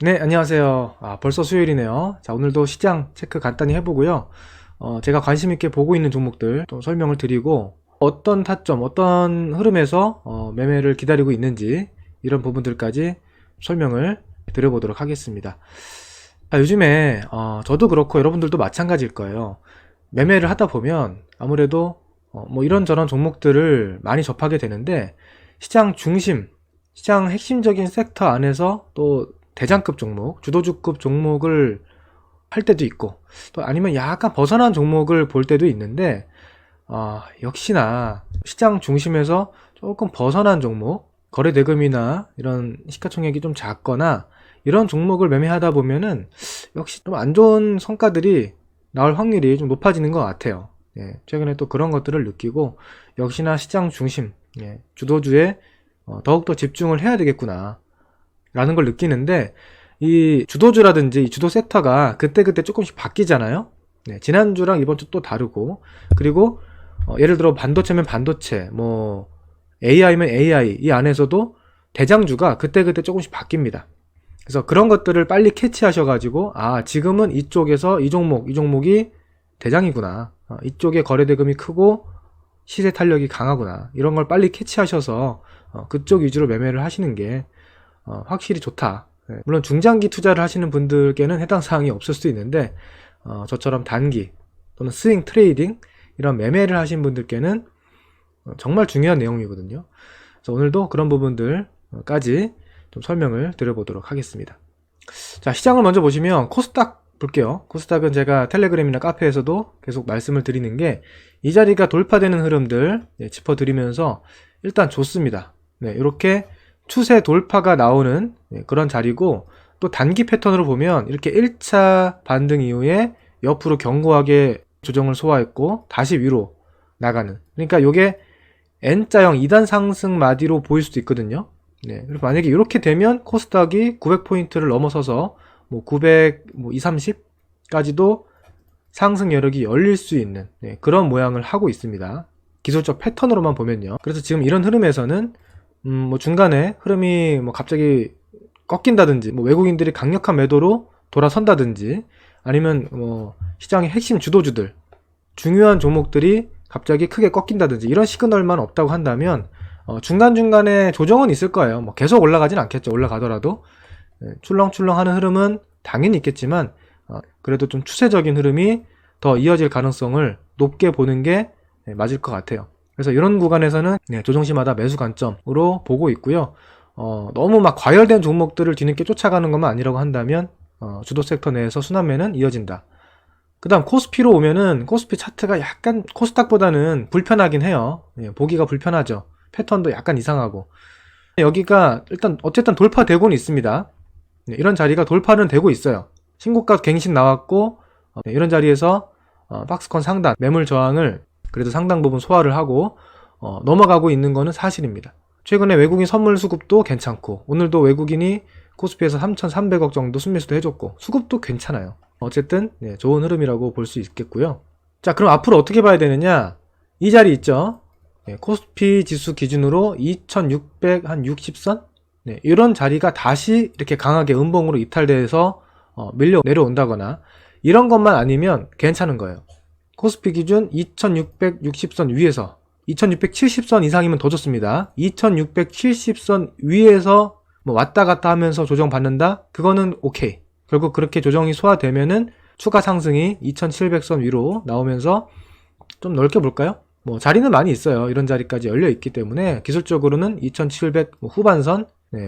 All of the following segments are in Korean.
네, 안녕하세요. 벌써 수요일이네요. 자, 오늘도 시장 체크 간단히 해보고요. 제가 관심 있게 보고 있는 종목들 또 설명을 드리고, 어떤 타점, 어떤 흐름에서 매매를 기다리고 있는지, 이런 부분들까지 설명을 드려보도록 하겠습니다. 자, 요즘에 저도 그렇고 여러분들도 마찬가지일 거예요. 매매를 하다 보면 아무래도 뭐 이런저런 종목들을 많이 접하게 되는데, 시장 중심, 시장 핵심적인 섹터 안에서 또 대장급 종목, 주도주급 종목을 할 때도 있고, 또 아니면 약간 벗어난 종목을 볼 때도 있는데, 역시나 시장 중심에서 조금 벗어난 종목, 거래 대금이나 이런 시가총액이 좀 작거나 이런 종목을 매매하다 보면은 역시 좀 안 좋은 성과들이 나올 확률이 좀 높아지는 것 같아요. 예, 최근에 또 그런 것들을 느끼고 역시나 시장 중심, 주도주에 더욱더 집중을 해야 되겠구나 라는 걸 느끼는데, 이 주도주라든지 이 주도 섹터가 그때그때 조금씩 바뀌잖아요. 지난주랑 이번 주 또 다르고, 그리고 예를 들어 반도체면 반도체, 뭐 AI면 AI, 이 안에서도 대장주가 그때그때 조금씩 바뀝니다. 그래서 그런 것들을 빨리 캐치하셔가지고, 지금은 이쪽에서 이 종목이 대장이구나, 이쪽에 거래대금이 크고 시세 탄력이 강하구나, 이런 걸 빨리 캐치하셔서 그쪽 위주로 매매를 하시는 게 확실히 좋다. 물론 중장기 투자를 하시는 분들께는 해당 사항이 없을 수도 있는데, 저처럼 단기 또는 스윙 트레이딩, 이런 매매를 하신 분들께는 정말 중요한 내용이거든요. 그래서 오늘도 그런 부분들까지 좀 설명을 드려보도록 하겠습니다. 자, 시장을 먼저 보시면 코스닥 볼게요. 코스닥은 제가 텔레그램이나 카페에서도 계속 말씀을 드리는 게, 이 자리가 돌파되는 흐름들 짚어드리면서 일단 좋습니다. 이렇게 추세 돌파가 나오는 그런 자리고, 또 단기 패턴으로 보면 이렇게 1차 반등 이후에 옆으로 견고하게 조정을 소화했고 다시 위로 나가는, 그러니까 이게 N자형 2단 상승 마디로 보일 수도 있거든요. 그리고 만약에 이렇게 되면 코스닥이 900포인트를 넘어서서 뭐 900, 뭐 230까지도 상승 여력이 열릴 수 있는 그런 모양을 하고 있습니다. 기술적 패턴으로만 보면요. 그래서 지금 이런 흐름에서는 뭐 중간에 흐름이 뭐 갑자기 꺾인다든지, 뭐 외국인들이 강력한 매도로 돌아선다든지, 아니면 뭐 시장의 핵심 주도주들, 중요한 종목들이 갑자기 크게 꺾인다든지, 이런 시그널만 없다고 한다면 중간중간에 조정은 있을 거예요. 뭐 계속 올라가진 않겠죠. 올라가더라도 출렁출렁하는 흐름은 당연히 있겠지만, 그래도 좀 추세적인 흐름이 더 이어질 가능성을 높게 보는 게 맞을 것 같아요. 그래서 이런 구간에서는 조정시마다 매수 관점으로 보고 있고요. 너무 막 과열된 종목들을 뒤늦게 쫓아가는 것만 아니라고 한다면 주도 섹터 내에서 순환매는 이어진다. 그 다음 코스피로 오면은, 코스피 차트가 약간 코스닥보다는 불편하긴 해요. 보기가 불편하죠. 패턴도 약간 이상하고. 여기가 일단 어쨌든 돌파되고는 있습니다. 이런 자리가 돌파는 되고 있어요. 신고가 갱신 나왔고, 이런 자리에서 박스권 상단 매물 저항을 그래도 상당 부분 소화를 하고 넘어가고 있는 거는 사실입니다. 최근에 외국인 선물 수급도 괜찮고, 오늘도 외국인이 코스피에서 3,300억 정도 순매수도 해줬고, 수급도 괜찮아요. 어쨌든 좋은 흐름이라고 볼 수 있겠고요. 자, 그럼 앞으로 어떻게 봐야 되느냐, 이 자리 있죠. 코스피 지수 기준으로 2660선, 이런 자리가 다시 이렇게 강하게 음봉으로 이탈돼서 밀려 내려온다거나, 이런 것만 아니면 괜찮은 거예요. 코스피 기준 2660선 위에서, 2670선 이상이면 더 좋습니다. 2670선 위에서 뭐 왔다 갔다 하면서 조정받는다? 그거는 오케이. 결국 그렇게 조정이 소화되면은 추가 상승이 2700선 위로 나오면서 좀 넓게 볼까요? 뭐 자리는 많이 있어요. 이런 자리까지 열려 있기 때문에 기술적으로는 2700 후반선,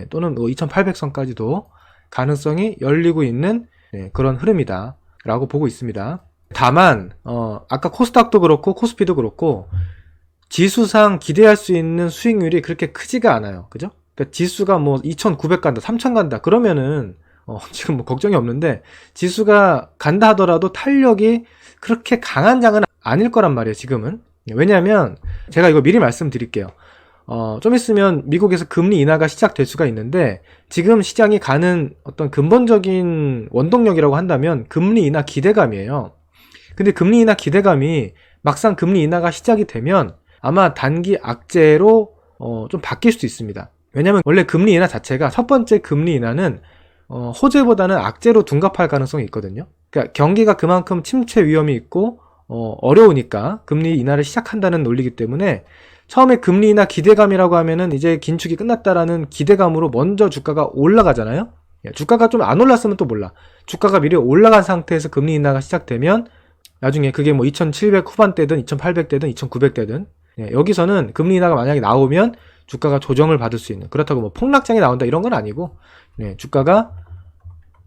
또는 뭐 2800선까지도 가능성이 열리고 있는 그런 흐름이다 라고 보고 있습니다. 다만 아까 코스닥도 그렇고 코스피도 그렇고 지수상 기대할 수 있는 수익률이 그렇게 크지가 않아요. 그죠? 그러니까 지수가 뭐 2900 간다, 3000 간다 그러면은 지금 뭐 걱정이 없는데, 지수가 간다 하더라도 탄력이 그렇게 강한 장은 아닐 거란 말이에요, 지금은. 왜냐하면 제가 이거 미리 말씀드릴게요. 좀 있으면 미국에서 금리 인하가 시작될 수가 있는데, 지금 시장이 가는 어떤 근본적인 원동력이라고 한다면 금리 인하 기대감이에요. 근데 금리 인하 기대감이 막상 금리 인하가 시작이 되면 아마 단기 악재로 좀 바뀔 수도 있습니다. 왜냐면 원래 금리 인하 자체가, 첫 번째 금리 인하는 호재보다는 악재로 둔갑할 가능성이 있거든요. 그러니까 경기가 그만큼 침체 위험이 있고 어려우니까 금리 인하를 시작한다는 논리이기 때문에 처음에 금리 인하 기대감이라고 하면은 이제 긴축이 끝났다라는 기대감으로 먼저 주가가 올라가잖아요. 주가가 좀 안 올랐으면 또 몰라. 주가가 미리 올라간 상태에서 금리 인하가 시작되면 나중에 그게 뭐 2700 후반대든 2800대든 2900대든 여기서는 금리 인하가 만약에 나오면 주가가 조정을 받을 수 있는, 그렇다고 뭐 폭락장이 나온다 이런 건 아니고 주가가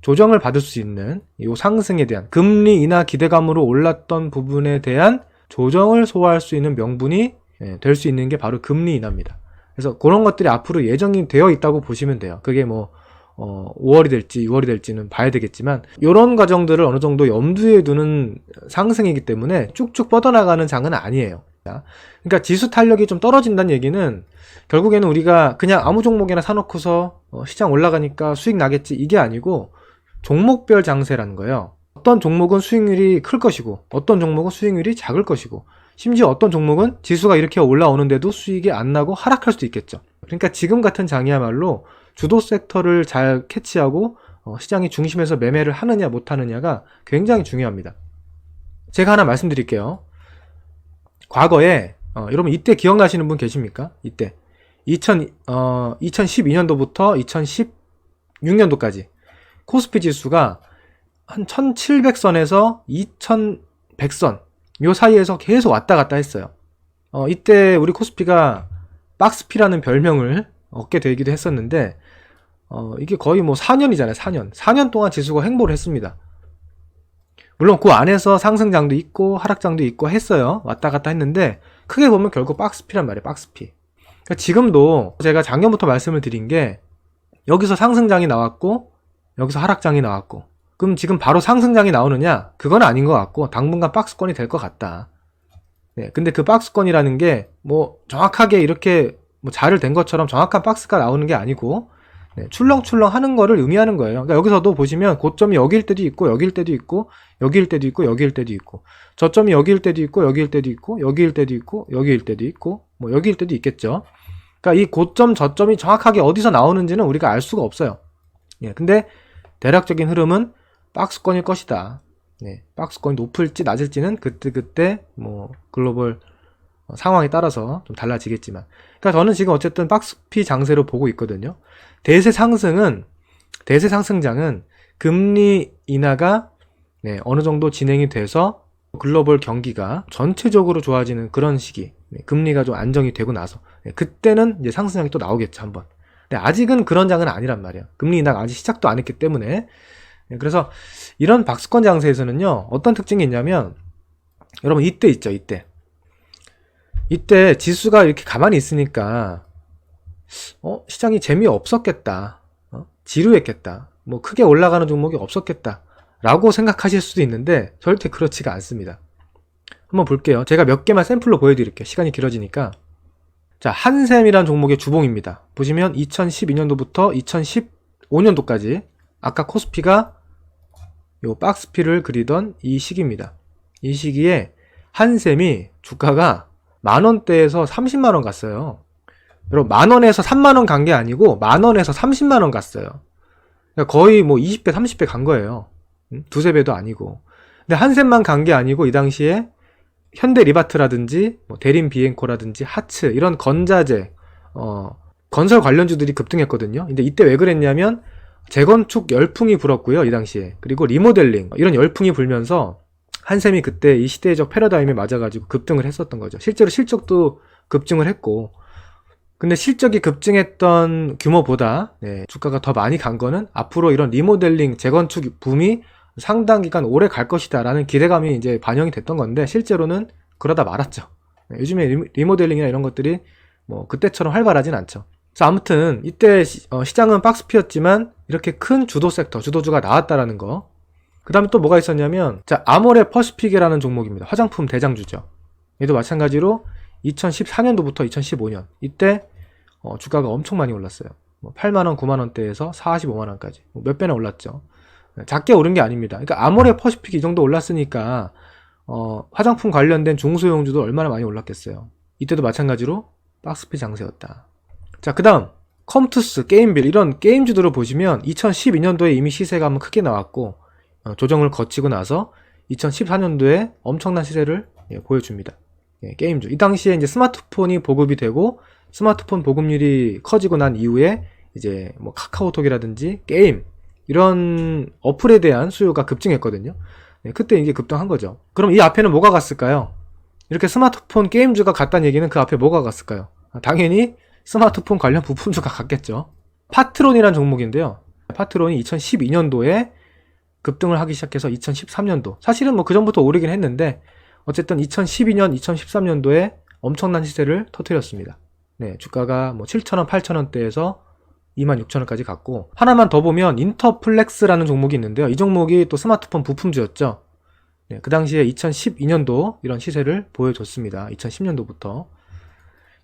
조정을 받을 수 있는 이 상승에 대한 금리 인하 기대감으로 올랐던 부분에 대한 조정을 소화할 수 있는 명분이 될 수 있는 게 바로 금리 인하입니다. 그래서 그런 것들이 앞으로 예정이 되어 있다고 보시면 돼요. 그게 뭐 5월이 될지 6월이 될지는 봐야 되겠지만 이런 과정들을 어느 정도 염두에 두는 상승이기 때문에 쭉쭉 뻗어나가는 장은 아니에요. 그러니까 지수 탄력이 좀 떨어진다는 얘기는 결국에는 우리가 그냥 아무 종목이나 사놓고서 시장 올라가니까 수익 나겠지 이게 아니고 종목별 장세라는 거예요. 어떤 종목은 수익률이 클 것이고 어떤 종목은 수익률이 작을 것이고 심지어 어떤 종목은 지수가 이렇게 올라오는데도 수익이 안 나고 하락할 수도 있겠죠. 그러니까 지금 같은 장이야말로 주도 섹터를 잘 캐치하고 시장이 중심에서 매매를 하느냐 못하느냐가 굉장히 중요합니다. 제가 하나 말씀드릴게요. 과거에 여러분 이때 기억나시는 분 계십니까? 이때 2012년도부터 2016년도까지 코스피 지수가 한 1700선에서 2100선 요 사이에서 계속 왔다 갔다 했어요. 이때 우리 코스피가 박스피라는 별명을 얻게 되기도 했었는데 이게 거의 뭐 4년이잖아요. 4년 동안 지수가 횡보를 했습니다. 물론 그 안에서 상승장도 있고 하락장도 있고 했어요. 왔다 갔다 했는데 크게 보면 결국 박스피란 말이에요. 박스피. 그러니까 지금도 제가 작년부터 말씀을 드린 게 여기서 상승장이 나왔고 여기서 하락장이 나왔고 그럼 지금 바로 상승장이 나오느냐? 그건 아닌 것 같고 당분간 박스권이 될 것 같다. 근데 그 박스권이라는 게 뭐 정확하게 이렇게 뭐 자를 된 것처럼 정확한 박스가 나오는 게 아니고 출렁출렁 하는 거를 의미하는 거예요. 그러니까 여기서도 보시면 고점이 여기일 때도 있고 여기일 때도 있고 여기일 때도 있고 여기일 때도 있고 저점이 여기일 때도 있고 여기일 때도 있고 여기일 때도 있고 여기일 때도 있고 뭐 여기일 때도 있겠죠. 그러니까 이 고점 저점이 정확하게 어디서 나오는지는 우리가 알 수가 없어요. 근데 대략적인 흐름은 박스권일 것이다. 박스권이 높을지 낮을지는 그때 뭐 글로벌 상황에 따라서 좀 달라지겠지만, 그러니까 저는 지금 어쨌든 박스피 장세로 보고 있거든요. 대세 상승장은 금리 인하가 어느 정도 진행이 돼서 글로벌 경기가 전체적으로 좋아지는 그런 시기, 금리가 좀 안정이 되고 나서 그때는 이제 상승장이 또 나오겠죠 한번. 아직은 그런 장은 아니란 말이에요. 금리 인하가 아직 시작도 안 했기 때문에. 그래서 이런 박스권 장세에서는요 어떤 특징이 있냐면, 여러분 이때 있죠. 이때 지수가 이렇게 가만히 있으니까 시장이 재미없었겠다, 지루했겠다, 뭐 크게 올라가는 종목이 없었겠다 라고 생각하실 수도 있는데 절대 그렇지가 않습니다. 한번 볼게요. 제가 몇 개만 샘플로 보여드릴게요. 시간이 길어지니까. 자, 한샘이라는 종목의 주봉입니다. 보시면 2012년도부터 2015년도까지 아까 코스피가 요 박스피를 그리던 이 시기입니다. 이 시기에 한샘이 주가가 만원대에서 30만원 갔어요. 여러분 만원에서 3만원 간 게 아니고 만원에서 30만원 갔어요. 그러니까 거의 뭐 20배 30배 간 거예요. 두세 배도 아니고. 근데 한샘만 간 게 아니고 이 당시에 현대리바트라든지 뭐 대림비행코라든지 하츠 이런 건자재 건설 관련주들이 급등했거든요. 근데 이때 왜 그랬냐면 재건축 열풍이 불었고요, 이 당시에. 그리고 리모델링 이런 열풍이 불면서 한샘이 그때 이 시대적 패러다임에 맞아가지고 급등을 했었던 거죠. 실제로 실적도 급증을 했고, 근데 실적이 급증했던 규모보다 주가가 더 많이 간 거는 앞으로 이런 리모델링 재건축 붐이 상당 기간 오래 갈 것이다 라는 기대감이 이제 반영이 됐던 건데 실제로는 그러다 말았죠. 요즘에 리모델링이나 이런 것들이 뭐 그때처럼 활발하진 않죠. 자, 아무튼 이때 시장은 박스피였지만 이렇게 큰 주도 섹터, 주도주가 나왔다라는 거. 그 다음에 또 뭐가 있었냐면, 자, 아모레 퍼시픽이라는 종목입니다. 화장품 대장주죠. 얘도 마찬가지로 2014년도부터 2015년 이때 주가가 엄청 많이 올랐어요. 8만원, 9만원대에서 45만원까지 몇 배나 올랐죠. 작게 오른 게 아닙니다. 그러니까 아모레 퍼시픽이 이 정도 올랐으니까 화장품 관련된 중소형주도 얼마나 많이 올랐겠어요. 이때도 마찬가지로 박스피 장세였다. 자, 그 다음 컴투스, 게임빌 이런 게임주들을 보시면 2012년도에 이미 시세가 한번 크게 나왔고 조정을 거치고 나서 2014년도에 엄청난 시세를 보여줍니다. 게임주. 이 당시에 이제 스마트폰이 보급이 되고 스마트폰 보급률이 커지고 난 이후에 이제 뭐 카카오톡이라든지 게임 이런 어플에 대한 수요가 급증했거든요. 그때 이게 급등한 거죠. 그럼 이 앞에는 뭐가 갔을까요? 이렇게 스마트폰 게임주가 갔다는 얘기는 그 앞에 뭐가 갔을까요? 당연히 스마트폰 관련 부품주가 갔겠죠. 파트론이라는 종목인데요. 파트론이 2012년도에 급등을 하기 시작해서 2013년도 사실은 뭐 그 전부터 오르긴 했는데 어쨌든 2012년, 2013년도에 엄청난 시세를 터뜨렸습니다. 네, 주가가 뭐 7,000원, 8,000원대에서 26,000원까지 갔고 하나만 더 보면 인터플렉스라는 종목이 있는데요. 이 종목이 또 스마트폰 부품주였죠. 네, 그 당시에 2012년도 이런 시세를 보여줬습니다. 2010년도부터.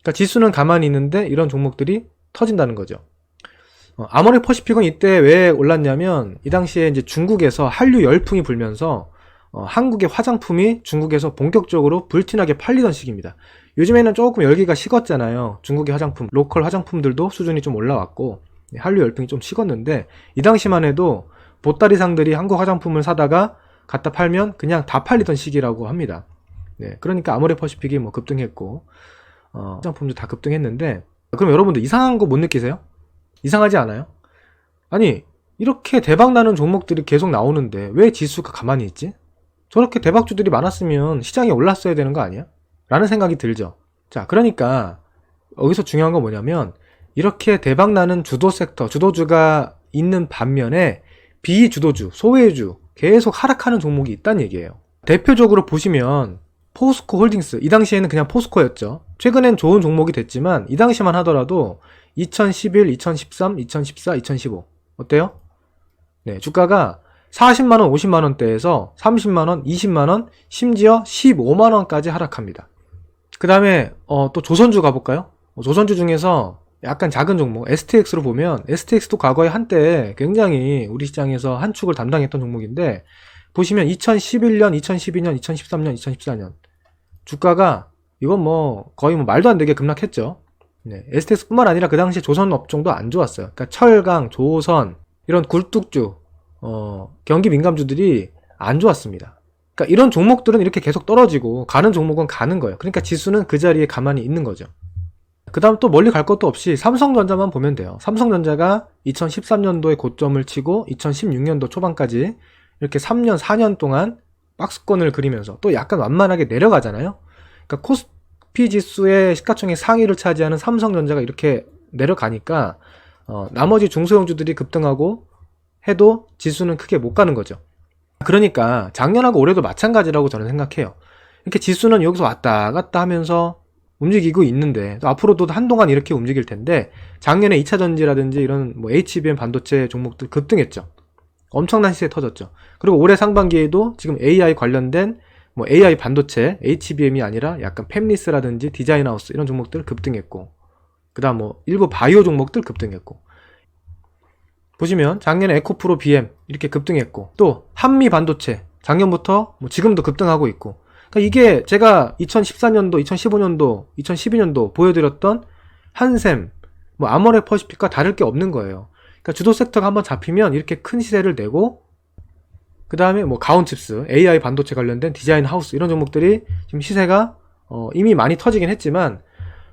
그러니까 지수는 가만히 있는데 이런 종목들이 터진다는 거죠. 아모레퍼시픽은 이때 왜 올랐냐면 이 당시에 이제 중국에서 한류 열풍이 불면서 한국의 화장품이 중국에서 본격적으로 불티나게 팔리던 시기입니다. 요즘에는 조금 열기가 식었잖아요. 중국의 화장품, 로컬 화장품들도 수준이 좀 올라왔고 한류 열풍이 좀 식었는데 이 당시만 해도 보따리상들이 한국 화장품을 사다가 갖다 팔면 그냥 다 팔리던 시기라고 합니다. 네, 그러니까 아모레퍼시픽이 뭐 급등했고 화장품도 다 급등했는데 그럼 여러분들 이상한 거 못 느끼세요? 이상하지 않아요? 아니 이렇게 대박나는 종목들이 계속 나오는데 왜 지수가 가만히 있지? 저렇게 대박주들이 많았으면 시장이 올랐어야 되는 거 아니야? 라는 생각이 들죠. 자, 그러니까 여기서 중요한 건 뭐냐면 이렇게 대박나는 주도 섹터, 주도주가 있는 반면에 비주도주, 소외주 계속 하락하는 종목이 있다는 얘기예요. 대표적으로 보시면 포스코 홀딩스, 이 당시에는 그냥 포스코였죠. 최근엔 좋은 종목이 됐지만 이 당시만 하더라도 2011, 2013, 2014, 2015 어때요? 네, 주가가 40만원, 50만원대에서 30만원, 20만원, 심지어 15만원까지 하락합니다. 그 다음에 또 조선주 가볼까요? 조선주 중에서 약간 작은 종목 STX로 보면 STX도 과거에 한때 굉장히 우리 시장에서 한 축을 담당했던 종목인데 보시면 2011년, 2012년, 2013년, 2014년 주가가 이건 뭐 거의 뭐 말도 안 되게 급락했죠. 네, STX뿐만 아니라 그 당시 조선 업종도 안 좋았어요. 그러니까 철강, 조선 이런 굴뚝주, 경기 민감주들이 안 좋았습니다. 그러니까 이런 종목들은 이렇게 계속 떨어지고 가는 종목은 가는 거예요. 그러니까 지수는 그 자리에 가만히 있는 거죠. 그 다음 또 멀리 갈 것도 없이 삼성전자만 보면 돼요. 삼성전자가 2013년도에 고점을 치고 2016년도 초반까지 이렇게 3년, 4년 동안 박스권을 그리면서 또 약간 완만하게 내려가잖아요. 그러니까 코스피 지수의 시가총액 상위를 차지하는 삼성전자가 이렇게 내려가니까 나머지 중소형주들이 급등하고 해도 지수는 크게 못 가는 거죠. 그러니까 작년하고 올해도 마찬가지라고 저는 생각해요. 이렇게 지수는 여기서 왔다 갔다 하면서 움직이고 있는데 또 앞으로도 한동안 이렇게 움직일 텐데 작년에 2차전지라든지 이런 뭐 HBM 반도체 종목들 급등했죠. 엄청난 시세 터졌죠. 그리고 올해 상반기에도 지금 AI 관련된 뭐 AI 반도체, HBM이 아니라 약간 팹리스라든지 디자인하우스 이런 종목들 급등했고 그 다음 뭐 일부 바이오 종목들 급등했고 보시면 작년에 에코프로 BM 이렇게 급등했고 또 한미 반도체 작년부터 뭐 지금도 급등하고 있고 그러니까 이게 제가 2014년도, 2015년도, 2012년도 보여드렸던 한샘, 뭐 아모레퍼시픽과 다를 게 없는 거예요. 그러니까 주도 섹터가 한번 잡히면 이렇게 큰 시세를 내고 그 다음에 뭐 가온칩스, AI 반도체 관련된 디자인 하우스 이런 종목들이 지금 시세가 이미 많이 터지긴 했지만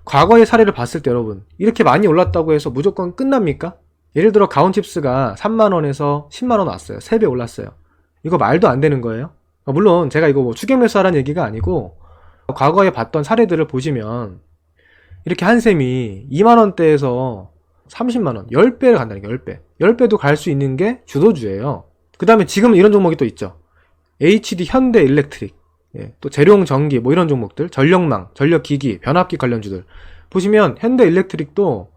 과거의 사례를 봤을 때 여러분 이렇게 많이 올랐다고 해서 무조건 끝납니까? 예를 들어 가온칩스가 3만원에서 10만원 왔어요. 3배 올랐어요. 이거 말도 안 되는 거예요. 물론 제가 이거 뭐 추격 매수하라는 얘기가 아니고 과거에 봤던 사례들을 보시면 이렇게 한샘이 2만원대에서 30만원 10배를 간다니까 10배 10배도 갈 수 있는 게 주도주예요. 그 다음에 지금 이런 종목이 또 있죠. HD 현대 일렉트릭 또 재룡 전기 뭐 이런 종목들 전력망, 전력기기, 변압기 관련주들 보시면 현대 일렉트릭도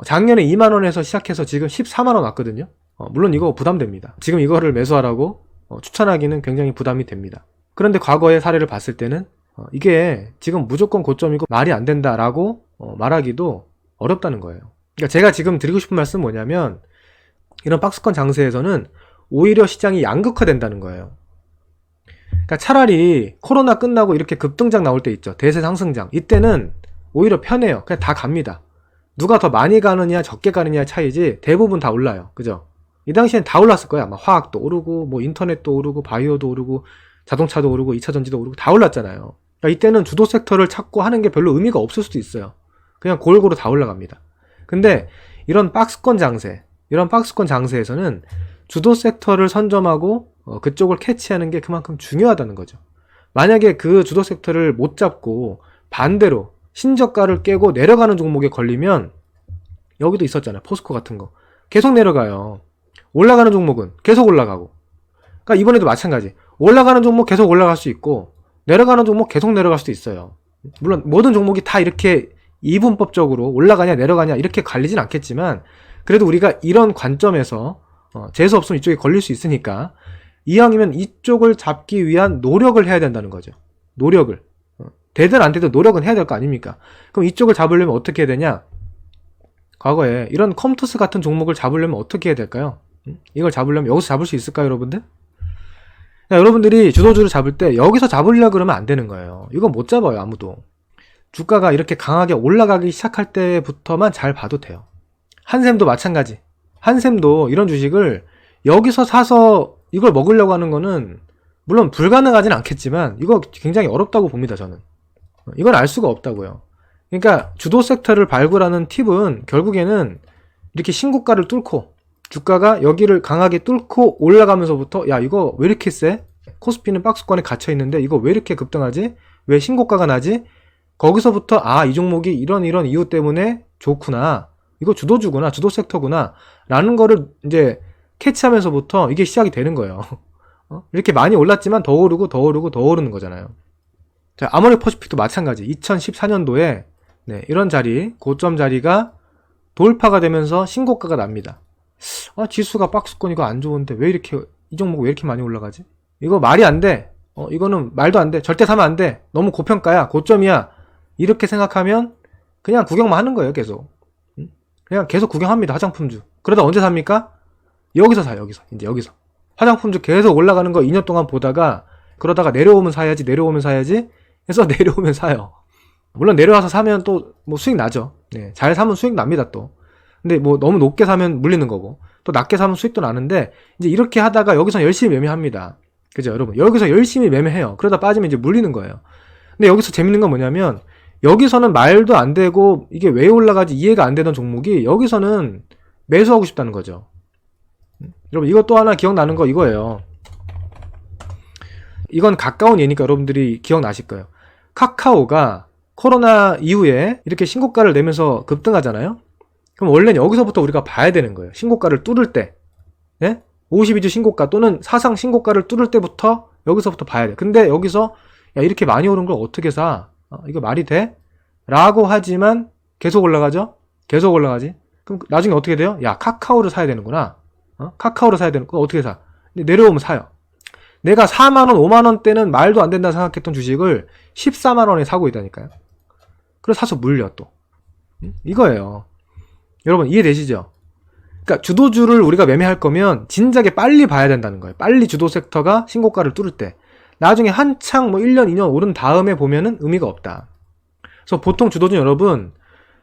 작년에 2만원에서 시작해서 지금 14만원 왔거든요. 물론 이거 부담됩니다. 지금 이거를 매수하라고 추천하기는 굉장히 부담이 됩니다. 그런데 과거의 사례를 봤을 때는 이게 지금 무조건 고점이고 말이 안 된다라고 말하기도 어렵다는 거예요. 그러니까 제가 지금 드리고 싶은 말씀은 뭐냐면 이런 박스권 장세에서는 오히려 시장이 양극화된다는 거예요. 그러니까 차라리 코로나 끝나고 이렇게 급등장 나올 때 있죠. 대세 상승장. 이때는 오히려 편해요. 그냥 다 갑니다. 누가 더 많이 가느냐 적게 가느냐의 차이지 대부분 다 올라요. 그죠? 이 당시엔 다 올랐을 거야. 아마 화학도 오르고 뭐 인터넷도 오르고 바이오도 오르고 자동차도 오르고 2차전지도 오르고 다 올랐잖아요. 그러니까 이때는 주도 섹터를 찾고 하는 게 별로 의미가 없을 수도 있어요. 그냥 골고루 다 올라갑니다. 근데 이런 박스권 장세에서는 주도 섹터를 선점하고 그쪽을 캐치하는 게 그만큼 중요하다는 거죠. 만약에 그 주도 섹터를 못 잡고 반대로 신저가를 깨고 내려가는 종목에 걸리면, 여기도 있었잖아요. 포스코 같은 거. 계속 내려가요. 올라가는 종목은 계속 올라가고. 그러니까 이번에도 마찬가지. 올라가는 종목 계속 올라갈 수 있고 내려가는 종목 계속 내려갈 수도 있어요. 물론 모든 종목이 다 이렇게 이분법적으로 올라가냐 내려가냐 이렇게 갈리진 않겠지만, 그래도 우리가 이런 관점에서 재수 없으면 이쪽에 걸릴 수 있으니까 이왕이면 이쪽을 잡기 위한 노력을 해야 된다는 거죠. 노력을. 되든 안 되든 노력은 해야 될 거 아닙니까? 그럼 이쪽을 잡으려면 어떻게 해야 되냐? 과거에 이런 컴투스 같은 종목을 잡으려면 어떻게 해야 될까요? 이걸 잡으려면 여기서 잡을 수 있을까요, 여러분들? 여러분들이 주도주를 잡을 때 여기서 잡으려고 그러면 안 되는 거예요. 이건 못 잡아요, 아무도. 주가가 이렇게 강하게 올라가기 시작할 때부터만 잘 봐도 돼요. 한샘도 마찬가지. 한샘도 이런 주식을 여기서 사서 이걸 먹으려고 하는 거는 물론 불가능하진 않겠지만 이거 굉장히 어렵다고 봅니다, 저는. 이건 알 수가 없다고요. 그러니까 주도 섹터를 발굴하는 팁은 결국에는 이렇게 신고가를 뚫고 주가가 여기를 강하게 뚫고 올라가면서부터, 야 이거 왜 이렇게 세? 코스피는 박스권에 갇혀 있는데 이거 왜 이렇게 급등하지? 왜 신고가가 나지? 거기서부터 이 종목이 이런 이유 때문에 좋구나, 이거 주도주구나, 주도 섹터구나 라는 거를 이제 캐치하면서부터 이게 시작이 되는 거예요. 이렇게 많이 올랐지만 더 오르고 더 오르고 더 오르는 거잖아요. 자, 아모레 퍼시픽도 마찬가지. 2014년도에 이런 자리, 고점 자리가 돌파가 되면서 신고가가 납니다. 지수가 박스권 이거 안 좋은데 왜 이렇게, 이 종목 왜 이렇게 많이 올라가지? 이거 말이 안 돼. 이거는 말도 안 돼. 절대 사면 안 돼. 너무 고평가야. 고점이야. 이렇게 생각하면 그냥 구경만 하는 거예요, 계속. 그냥 계속 구경합니다, 화장품주. 그러다 언제 삽니까? 여기서 사요, 여기서. 이제 여기서. 화장품주 계속 올라가는 거 2년 동안 보다가, 그러다가 내려오면 사야지 해서 내려오면 사요. 물론 내려와서 사면 또 뭐 수익 나죠. 네, 잘 사면 수익 납니다, 또. 근데 뭐 너무 높게 사면 물리는 거고, 또 낮게 사면 수익도 나는데, 이제 이렇게 하다가 여기서 열심히 매매합니다. 그죠, 여러분? 여기서 열심히 매매해요. 그러다 빠지면 이제 물리는 거예요. 근데 여기서 재밌는 건 뭐냐면, 여기서는 말도 안 되고 이게 왜 올라가지 이해가 안 되던 종목이 여기서는 매수하고 싶다는 거죠. 여러분, 이거 또 하나 기억나는 거 이거예요. 이건 가까운 예니까 여러분들이 기억나실 거예요. 카카오가 코로나 이후에 이렇게 신고가를 내면서 급등하잖아요. 그럼 원래는 여기서부터 우리가 봐야 되는 거예요. 신고가를 뚫을 때, 52주 신고가 또는 사상 신고가를 뚫을 때부터 여기서부터 봐야 돼. 근데 여기서 야 이렇게 많이 오른 걸 어떻게 사? 이거 말이 돼? 라고 하지만 계속 올라가죠? 계속 올라가지? 그럼 나중에 어떻게 돼요? 야, 카카오를 사야 되는구나. 카카오를 사야 되는 거 어떻게 사? 내려오면 사요. 내가 4만원, 5만원 때는 말도 안 된다 생각했던 주식을 14만원에 사고 있다니까요. 그래서 사서 물려 또. 이거예요. 여러분 이해되시죠? 그러니까 주도주를 우리가 매매할 거면 진작에 빨리 봐야 된다는 거예요. 빨리 주도 섹터가 신고가를 뚫을 때. 나중에 한창 뭐 1년, 2년 오른 다음에 보면은 의미가 없다. 그래서 보통 주도주 여러분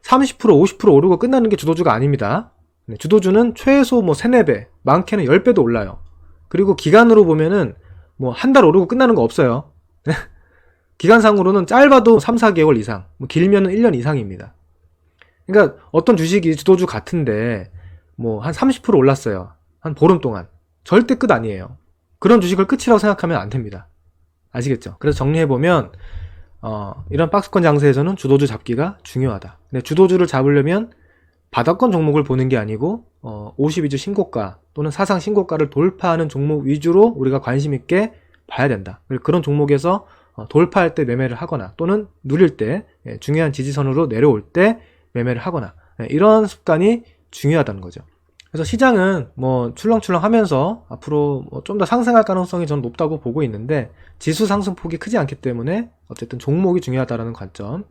30%, 50% 오르고 끝나는 게 주도주가 아닙니다. 주도주는 최소 뭐 3, 4배, 많게는 10배도 올라요. 그리고 기간으로 보면은 뭐 한 달 오르고 끝나는 거 없어요. 기간상으로는 짧아도 3, 4개월 이상, 뭐 길면은 1년 이상입니다. 그러니까 어떤 주식이 주도주 같은데 뭐 한 30% 올랐어요. 한 보름 동안. 절대 끝 아니에요. 그런 주식을 끝이라고 생각하면 안 됩니다. 아시겠죠? 그래서 정리해보면 이런 박스권 장세에서는 주도주 잡기가 중요하다. 근데 주도주를 잡으려면 바닥권 종목을 보는 게 아니고 52주 신고가 또는 사상 신고가를 돌파하는 종목 위주로 우리가 관심 있게 봐야 된다. 그런 종목에서 돌파할 때 매매를 하거나 또는 누릴 때 중요한 지지선으로 내려올 때 매매를 하거나 이런 습관이 중요하다는 거죠. 그래서 시장은 뭐 출렁출렁 하면서 앞으로 좀 더 상승할 가능성이 저는 높다고 보고 있는데 지수 상승폭이 크지 않기 때문에 어쨌든 종목이 중요하다는 관점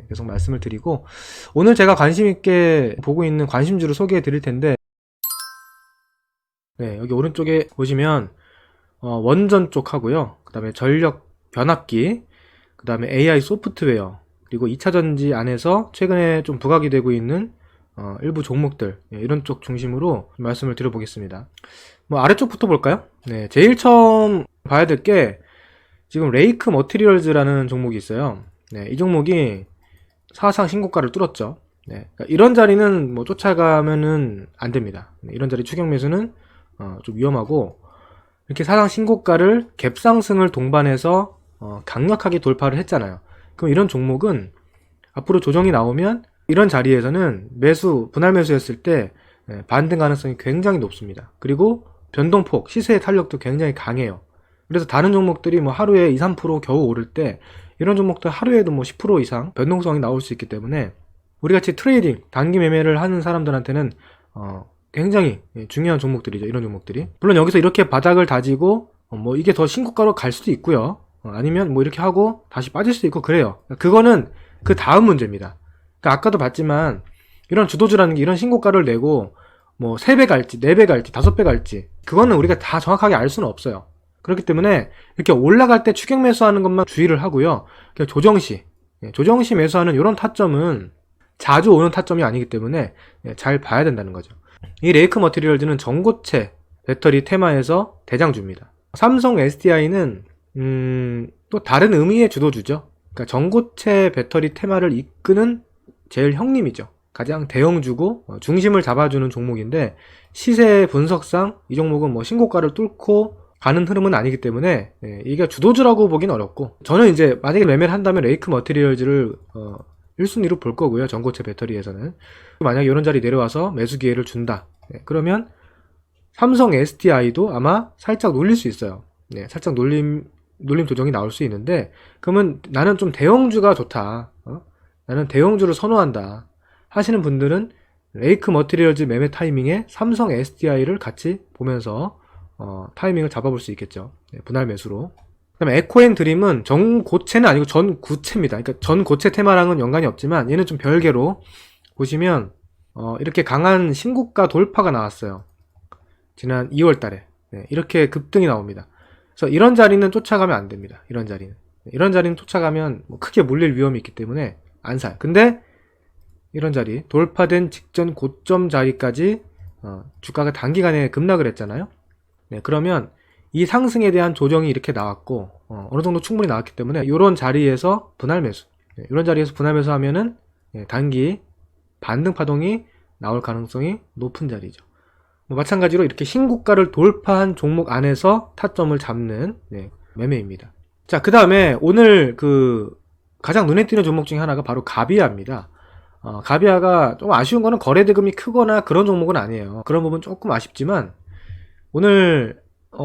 계속 말씀을 드리고, 오늘 제가 관심 있게 보고 있는 관심주를 소개해 드릴 텐데, 여기 오른쪽에 보시면 원전 쪽 하고요. 그 다음에 전력 변압기, 그 다음에 AI 소프트웨어, 그리고 2차전지 안에서 최근에 좀 부각이 되고 있는 일부 종목들, 이런 쪽 중심으로 말씀을 드려보겠습니다. 뭐 아래쪽부터 볼까요? 네, 제일 처음 봐야 될 게 지금 레이크 머티리얼즈라는 종목이 있어요. 네, 이 종목이 사상 신고가를 뚫었죠. 네, 그러니까 이런 자리는 뭐 쫓아가면은 안 됩니다. 네, 이런 자리 추격 매수는 좀 위험하고, 이렇게 사상 신고가를 갭 상승을 동반해서 강력하게 돌파를 했잖아요. 그럼 이런 종목은 앞으로 조정이 나오면 이런 자리에서는 분할 매수했을 때 반등 가능성이 굉장히 높습니다. 그리고 변동폭, 시세의 탄력도 굉장히 강해요. 그래서 다른 종목들이 뭐 하루에 2, 3% 겨우 오를 때 이런 종목들 하루에도 뭐 10% 이상 변동성이 나올 수 있기 때문에 우리 같이 트레이딩, 단기 매매를 하는 사람들한테는 굉장히 중요한 종목들이죠. 이런 종목들이. 물론 여기서 이렇게 바닥을 다지고 뭐 이게 더 신고가로 갈 수도 있고요. 아니면 뭐 이렇게 하고 다시 빠질 수도 있고 그래요. 그거는 그 다음 문제입니다. 그러니까 아까도 봤지만 이런 주도주라는 게 이런 신고가를 내고 뭐 3배 갈지 4배 갈지 5배 갈지 그거는 우리가 다 정확하게 알 수는 없어요. 그렇기 때문에 이렇게 올라갈 때 추격 매수하는 것만 주의를 하고요. 조정시 매수하는 이런 타점은 자주 오는 타점이 아니기 때문에 잘 봐야 된다는 거죠. 이 레이크 머티리얼즈는 전고체 배터리 테마에서 대장주입니다. 삼성 SDI는 또 다른 의미의 주도주죠. 그러니까 전고체 배터리 테마를 이끄는 제일 형님이죠. 가장 대형주고 중심을 잡아주는 종목인데 시세 분석상 이 종목은 뭐 신고가를 뚫고 가는 흐름은 아니기 때문에 이게 주도주라고 보긴 어렵고, 저는 이제 만약에 매매를 한다면 레이크 머티리얼즈를 1순위로 볼 거고요. 전고체 배터리에서는. 만약에 이런 자리 내려와서 매수 기회를 준다. 그러면 삼성 SDI도 아마 살짝 놀릴 수 있어요. 살짝 놀림 조정이 나올 수 있는데, 그러면 나는 좀 대형주가 좋다. 나는 대형주를 선호한다 하시는 분들은 레이크 머티리얼즈 매매 타이밍에 삼성 SDI를 같이 보면서 타이밍을 잡아볼 수 있겠죠. 분할 매수로. 그다음에 에코앤드림은 전고체는 아니고 전구체입니다. 그러니까 전고체 테마랑은 연관이 없지만 얘는 좀 별개로 보시면 이렇게 강한 신고가 돌파가 나왔어요. 지난 2월 달에. 이렇게 급등이 나옵니다. 그래서 이런 자리는 쫓아가면 안 됩니다. 이런 자리는 쫓아가면 뭐 크게 몰릴 위험이 있기 때문에 안 사요. 근데 이런 자리, 돌파된 직전 고점 자리까지 주가가 단기간에 급락을 했잖아요. 그러면 이 상승에 대한 조정이 이렇게 나왔고 어느 정도 충분히 나왔기 때문에 이런 자리에서 분할 매수, 이런 자리에서 분할 매수하면은 단기 반등 파동이 나올 가능성이 높은 자리죠. 마찬가지로 이렇게 신고가를 돌파한 종목 안에서 타점을 잡는 매매입니다. 자, 그 다음에 오늘 가장 눈에 띄는 종목 중에 하나가 바로 가비아입니다. 가비아가 좀 아쉬운 거는 거래 대금이 크거나 그런 종목은 아니에요. 그런 부분 조금 아쉽지만 오늘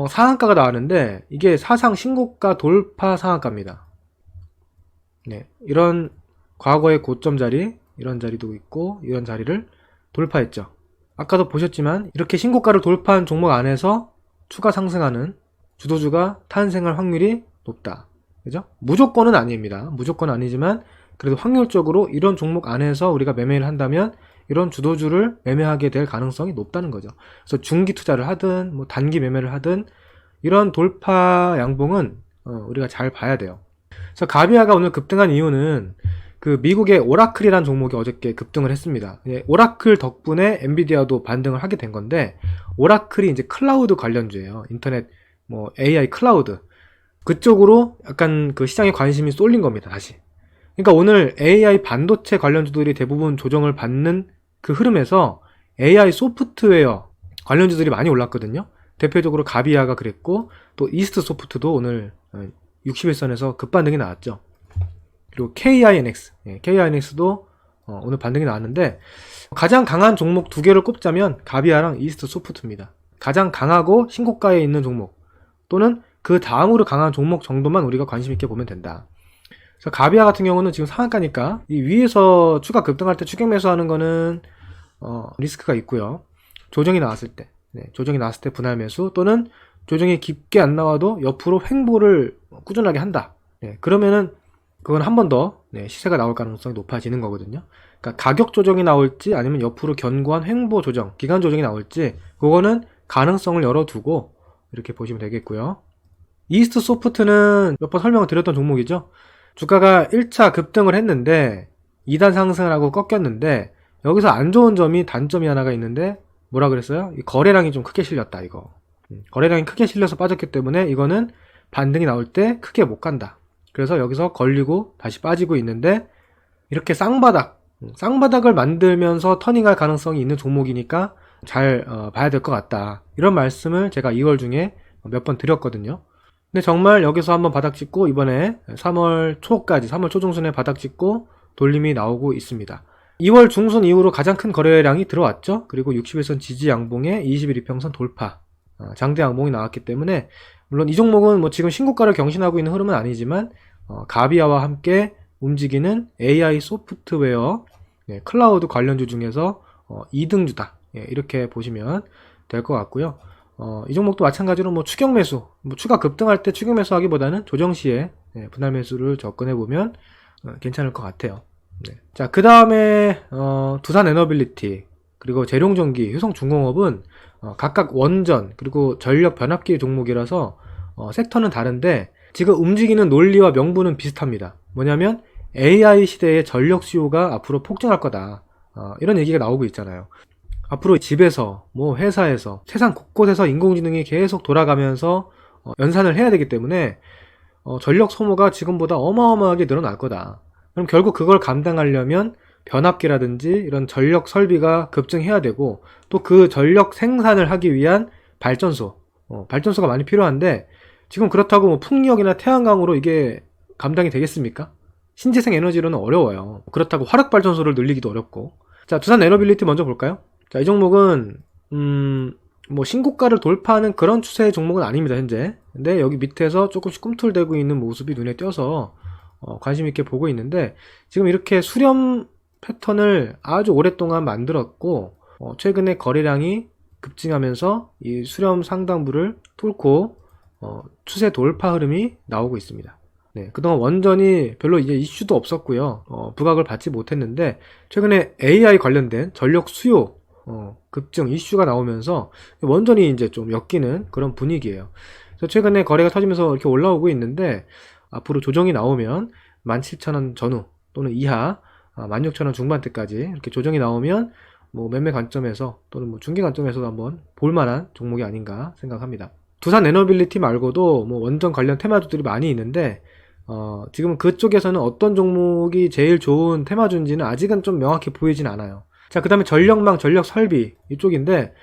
상한가가 나왔는데 이게 사상 신고가 돌파 상한가입니다. 이런 과거의 고점 자리, 이런 자리도 있고 이런 자리를 돌파했죠. 아까도 보셨지만 이렇게 신고가를 돌파한 종목 안에서 추가 상승하는 주도주가 탄생할 확률이 높다. 그죠? 무조건은 아닙니다. 무조건은 아니지만 그래도 확률적으로 이런 종목 안에서 우리가 매매를 한다면 이런 주도주를 매매하게 될 가능성이 높다는 거죠. 그래서 중기 투자를 하든 뭐 단기 매매를 하든 이런 돌파 양봉은 우리가 잘 봐야 돼요. 그래서 가비아가 오늘 급등한 이유는 미국의 오라클이라는 종목이 어저께 급등을 했습니다. 오라클 덕분에 엔비디아도 반등을 하게 된 건데, 오라클이 이제 클라우드 관련주예요. 인터넷 뭐 AI 클라우드 그쪽으로 약간 시장에 관심이 쏠린 겁니다. 다시. 그러니까 오늘 AI 반도체 관련주들이 대부분 조정을 받는 그 흐름에서 AI 소프트웨어 관련주들이 많이 올랐거든요. 대표적으로 가비아가 그랬고 또 이스트 소프트도 오늘 60일선에서 급반등이 나왔죠. 그리고 KINX도 오늘 반등이 나왔는데, 가장 강한 종목 2개를 꼽자면 가비아랑 이스트 소프트입니다. 가장 강하고 신고가에 있는 종목 또는 그 다음으로 강한 종목 정도만 우리가 관심 있게 보면 된다. 그래서 가비아 같은 경우는 지금 상한가니까 이 위에서 추가 급등할 때 추격 매수하는 거는 리스크가 있고요. 조정이 나왔을 때 분할 매수, 또는 조정이 깊게 안 나와도 옆으로 횡보를 꾸준하게 한다. 그러면은 그건 한 번 더 시세가 나올 가능성이 높아지는 거거든요. 그러니까 가격 조정이 나올지 아니면 옆으로 견고한 횡보 조정, 기간 조정이 나올지 그거는 가능성을 열어두고 이렇게 보시면 되겠고요. 이스트 소프트는 몇 번 설명을 드렸던 종목이죠. 주가가 1차 급등을 했는데 2단 상승을 하고 꺾였는데 여기서 안 좋은 점이 단점이 하나가 있는데 뭐라 그랬어요? 이 거래량이 좀 크게 실렸다 이거. 거래량이 크게 실려서 빠졌기 때문에 이거는 반등이 나올 때 크게 못 간다. 그래서 여기서 걸리고 다시 빠지고 있는데 이렇게 쌍바닥을 만들면서 터닝할 가능성이 있는 종목이니까 잘 봐야 될 것 같다. 이런 말씀을 제가 2월 중에 몇 번 드렸거든요. 근데 정말 여기서 한번 바닥 찍고 이번에 3월 초까지 3월 초중순에 바닥 찍고 돌림이 나오고 있습니다. 2월 중순 이후로 가장 큰 거래량이 들어왔죠. 그리고 60일선 지지 양봉에 20일 이평선 돌파, 장대 양봉이 나왔기 때문에 물론 이 종목은 뭐 지금 신고가를 경신하고 있는 흐름은 아니지만 가비아와 함께 움직이는 AI 소프트웨어 클라우드 관련주 중에서 2등주다. 이렇게 보시면 될 것 같고요. 이 종목도 마찬가지로 뭐 추격 매수, 뭐 추가 급등할 때 추격 매수 하기보다는 조정 시에 분할 매수를 접근해 보면 괜찮을 것 같아요. 자, 그 다음에 두산 에너빌리티, 그리고 재룡전기, 효성중공업은 각각 원전 그리고 전력 변압기 종목이라서 섹터는 다른데 지금 움직이는 논리와 명분은 비슷합니다. 뭐냐면 AI 시대의 전력 수요가 앞으로 폭증할 거다. 이런 얘기가 나오고 있잖아요. 앞으로 집에서, 뭐 회사에서, 세상 곳곳에서 인공지능이 계속 돌아가면서 연산을 해야 되기 때문에 전력 소모가 지금보다 어마어마하게 늘어날 거다. 그럼 결국 그걸 감당하려면 변압기라든지 이런 전력 설비가 급증해야 되고 또 그 전력 생산을 하기 위한 발전소, 발전소가 많이 필요한데 지금 그렇다고 뭐 풍력이나 태양광으로 이게 감당이 되겠습니까? 신재생 에너지로는 어려워요. 그렇다고 화력 발전소를 늘리기도 어렵고. 자, 두산 에너빌리티 먼저 볼까요? 자, 이 종목은 뭐 신고가를 돌파하는 그런 추세의 종목은 아닙니다, 현재. 근데 여기 밑에서 조금씩 꿈틀대고 있는 모습이 눈에 띄어서 관심 있게 보고 있는데 지금 이렇게 수렴 패턴을 아주 오랫동안 만들었고 최근에 거래량이 급증하면서 이 수렴 상단부를 뚫고 추세 돌파 흐름이 나오고 있습니다. 그동안 원전이 별로 이제 이슈도 없었고요. 부각을 받지 못했는데 최근에 AI 관련된 전력 수요 급증 이슈가 나오면서 원전이 이제 좀 엮이는 그런 분위기예요. 그래서 최근에 거래가 터지면서 이렇게 올라오고 있는데 앞으로 조정이 나오면 17,000원 전후 또는 이하 16,000원 중반대까지 이렇게 조정이 나오면 뭐 매매 관점에서 또는 뭐 중개 관점에서도 한번 볼만한 종목이 아닌가 생각합니다. 두산 에너빌리티 말고도 뭐 원전 관련 테마주들이 많이 있는데 지금 그쪽에서는 어떤 종목이 제일 좋은 테마주인지는 아직은 좀 명확히 보이진 않아요. 자, 그 다음에 전력망, 전력설비 이쪽인데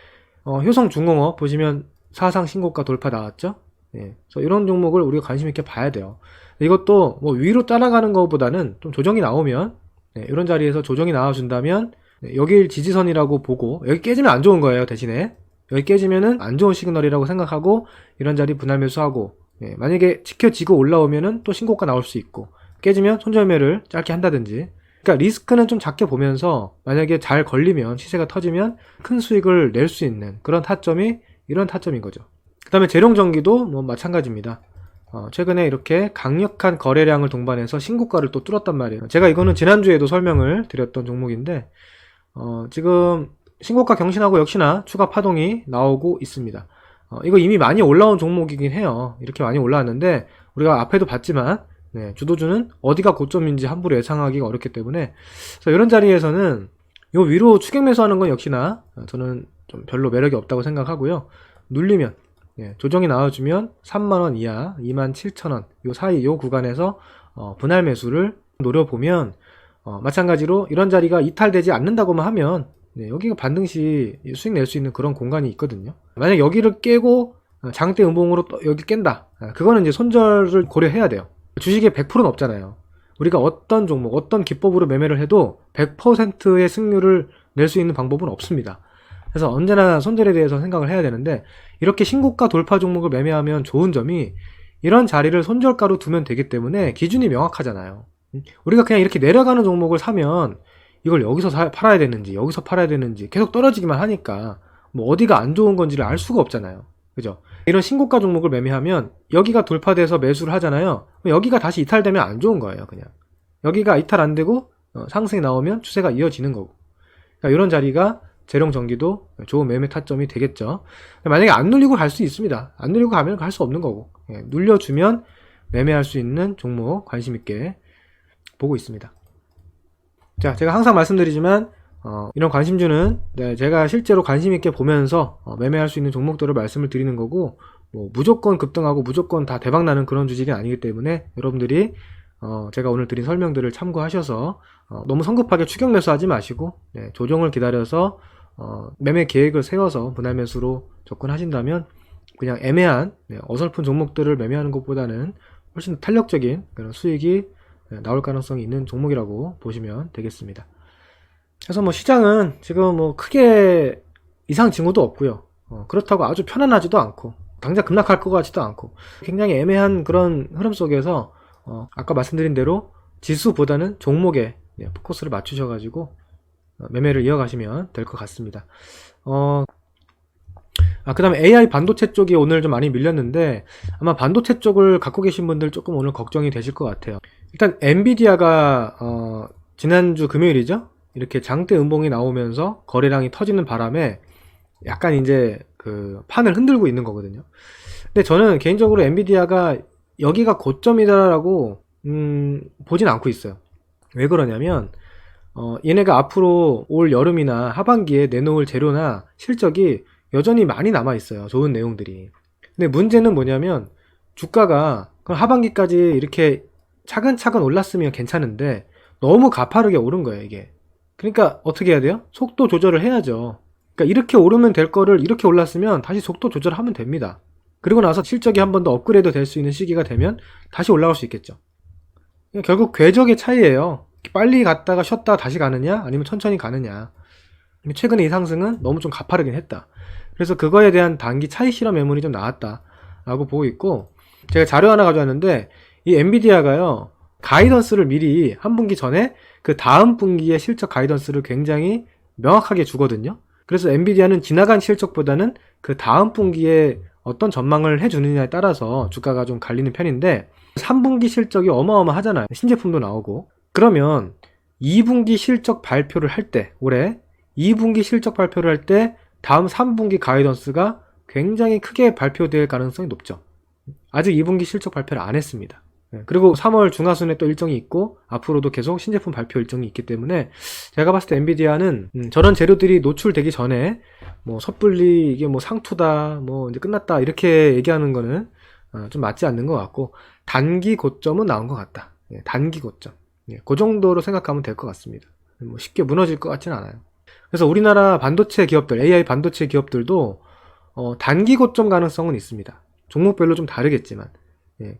효성중공업 보시면 사상 신고가 돌파 나왔죠. 그래서 이런 종목을 우리가 관심 있게 봐야 돼요. 이것도 뭐 위로 따라가는 것보다는 좀 조정이 나오면 이런 자리에서 조정이 나와준다면 여길 지지선이라고 보고 여기 깨지면 안 좋은 거예요. 대신에 여기 깨지면은 안 좋은 시그널이라고 생각하고 이런 자리 분할 매수하고 만약에 지켜지고 올라오면은 또 신고가 나올 수 있고 깨지면 손절매를 짧게 한다든지 그러니까 리스크는 좀 작게 보면서 만약에 잘 걸리면 시세가 터지면 큰 수익을 낼 수 있는 그런 타점이 이런 타점인 거죠. 그 다음에 재룡전기도 뭐 마찬가지입니다. 최근에 이렇게 강력한 거래량을 동반해서 신고가를 또 뚫었단 말이에요. 제가 이거는 지난주에도 설명을 드렸던 종목인데 지금 신고가 경신하고 역시나 추가 파동이 나오고 있습니다. 이거 이미 많이 올라온 종목이긴 해요. 이렇게 많이 올라왔는데 우리가 앞에도 봤지만 주도주는 어디가 고점인지 함부로 예상하기가 어렵기 때문에 그래서 이런 자리에서는 요 위로 추격 매수하는 건 역시나 저는 좀 별로 매력이 없다고 생각하고요. 눌리면 조정이 나와주면 3만원 이하 27,000원 요 사이 요 구간에서 분할 매수를 노려보면 마찬가지로 이런 자리가 이탈되지 않는다고만 하면 여기가 반등시 수익 낼 수 있는 그런 공간이 있거든요. 만약 여기를 깨고 장대 음봉으로 또 여기 깬다. 그거는 이제 손절을 고려해야 돼요. 주식에 100%는 없잖아요. 우리가 어떤 종목, 어떤 기법으로 매매를 해도 100%의 승률을 낼 수 있는 방법은 없습니다. 그래서 언제나 손절에 대해서 생각을 해야 되는데 이렇게 신고가 돌파 종목을 매매하면 좋은 점이 이런 자리를 손절가로 두면 되기 때문에 기준이 명확하잖아요. 우리가 그냥 이렇게 내려가는 종목을 사면 이걸 여기서 팔아야 되는지 여기서 팔아야 되는지 계속 떨어지기만 하니까 뭐 어디가 안 좋은 건지를 알 수가 없잖아요. 그죠? 이런 신고가 종목을 매매하면 여기가 돌파돼서 매수를 하잖아요. 여기가 다시 이탈되면 안 좋은 거예요. 그냥 여기가 이탈 안 되고 상승이 나오면 추세가 이어지는 거고 그러니까 이런 자리가 재룡전기도 좋은 매매 타점이 되겠죠. 만약에 안 눌리고 갈 수 있습니다. 안 눌리고 가면 갈 수 없는 거고 눌려주면 매매할 수 있는 종목 관심 있게 보고 있습니다. 자, 제가 항상 말씀드리지만 이런 관심주는 네, 제가 실제로 관심 있게 보면서 매매할 수 있는 종목들을 말씀을 드리는 거고, 뭐 무조건 급등하고 무조건 다 대박나는 그런 주식이 아니기 때문에 여러분들이 제가 오늘 드린 설명들을 참고하셔서 너무 성급하게 추격 매수하지 마시고, 네, 조정을 기다려서 매매 계획을 세워서 분할 매수로 접근하신다면 그냥 애매한 어설픈 종목들을 매매하는 것보다는 훨씬 탄력적인 그런 수익이 나올 가능성이 있는 종목이라고 보시면 되겠습니다. 그래서 뭐 시장은 지금 뭐 크게 이상 징후도 없고요. 그렇다고 아주 편안하지도 않고 당장 급락할 것 같지도 않고 굉장히 애매한 그런 흐름 속에서 아까 말씀드린 대로 지수보다는 종목에 포커스를 맞추셔가지고 매매를 이어가시면 될 것 같습니다. 그 다음에 AI 반도체 쪽이 오늘 좀 많이 밀렸는데 아마 반도체 쪽을 갖고 계신 분들 조금 오늘 걱정이 되실 것 같아요. 일단 엔비디아가 지난주 금요일이죠? 이렇게 장대 음봉이 나오면서 거래량이 터지는 바람에 약간 이제 그 판을 흔들고 있는 거거든요. 근데 저는 개인적으로 엔비디아가 여기가 고점이다라고 보진 않고 있어요. 왜 그러냐면 얘네가 앞으로 올 여름이나 하반기에 내놓을 재료나 실적이 여전히 많이 남아있어요. 좋은 내용들이. 근데 문제는 뭐냐면 주가가 하반기까지 이렇게 차근차근 올랐으면 괜찮은데 너무 가파르게 오른 거예요, 이게. 그러니까 어떻게 해야 돼요? 속도 조절을 해야죠. 그러니까 이렇게 오르면 될 거를 이렇게 올랐으면 다시 속도 조절하면 됩니다. 그리고 나서 실적이 한 번 더 업그레이드 될 수 있는 시기가 되면 다시 올라올 수 있겠죠. 결국 궤적의 차이예요. 빨리 갔다가 쉬었다 다시 가느냐 아니면 천천히 가느냐. 최근에 이 상승은 너무 좀 가파르긴 했다. 그래서 그거에 대한 단기 차이 실험 매물이 좀 나왔다라고 보고 있고, 제가 자료 하나 가져왔는데 이 엔비디아가요 가이던스를 미리 한 분기 전에 그 다음 분기의 실적 가이던스를 굉장히 명확하게 주거든요. 그래서 엔비디아는 지나간 실적보다는 그 다음 분기에 어떤 전망을 해주느냐에 따라서 주가가 좀 갈리는 편인데 3분기 실적이 어마어마하잖아요. 신제품도 나오고. 그러면 2분기 실적 발표를 할 때, 올해 2분기 실적 발표를 할 때 다음 3분기 가이던스가 굉장히 크게 발표될 가능성이 높죠. 아직 2분기 실적 발표를 안 했습니다. 그리고 3월 중하순에 또 일정이 있고 앞으로도 계속 신제품 발표 일정이 있기 때문에 제가 봤을 때 엔비디아는 저런 재료들이 노출되기 전에 뭐 섣불리 이게 뭐 상투다 뭐 이제 끝났다 이렇게 얘기하는 거는 좀 맞지 않는 것 같고, 단기 고점은 나온 것 같다. 단기 고점. 그 정도로 생각하면 될 것 같습니다. 뭐 쉽게 무너질 것 같지는 않아요. 그래서 우리나라 반도체 기업들, AI 반도체 기업들도 단기 고점 가능성은 있습니다. 종목별로 좀 다르겠지만.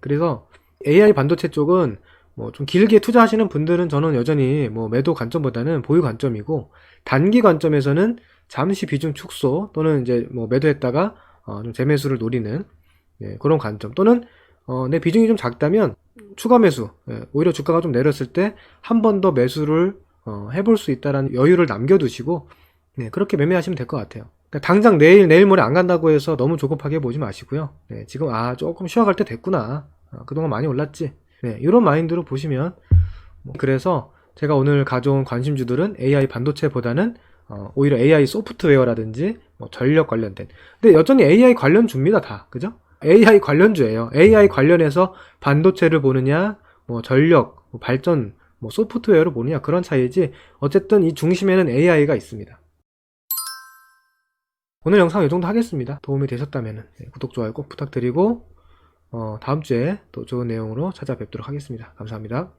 그래서 AI 반도체 쪽은 뭐 좀 길게 투자하시는 분들은 저는 여전히 뭐 매도 관점보다는 보유 관점이고, 단기 관점에서는 잠시 비중 축소 또는 이제 뭐 매도했다가 좀 재매수를 노리는 그런 관점, 또는 내 비중이 좀 작다면 추가 매수, 오히려 주가가 좀 내렸을 때 한 번 더 매수를 해볼 수 있다라는 여유를 남겨두시고 그렇게 매매하시면 될 것 같아요. 그러니까 당장 내일 모레 안 간다고 해서 너무 조급하게 보지 마시고요. 지금 조금 쉬어갈 때 됐구나, 그동안 많이 올랐지, 이런 마인드로 보시면 그래서 제가 오늘 가져온 관심주들은 AI 반도체보다는 오히려 AI 소프트웨어라든지 뭐 전력 관련된, 근데 여전히 AI 관련주입니다 다, 그죠? AI 관련주예요. AI 관련해서 반도체를 보느냐, 뭐 전력, 뭐 발전, 뭐 소프트웨어를 보느냐, 그런 차이지 어쨌든 이 중심에는 AI가 있습니다. 오늘 영상 이 정도 하겠습니다. 도움이 되셨다면 구독, 좋아요 꼭 부탁드리고 다음 주에 또 좋은 내용으로 찾아뵙도록 하겠습니다. 감사합니다.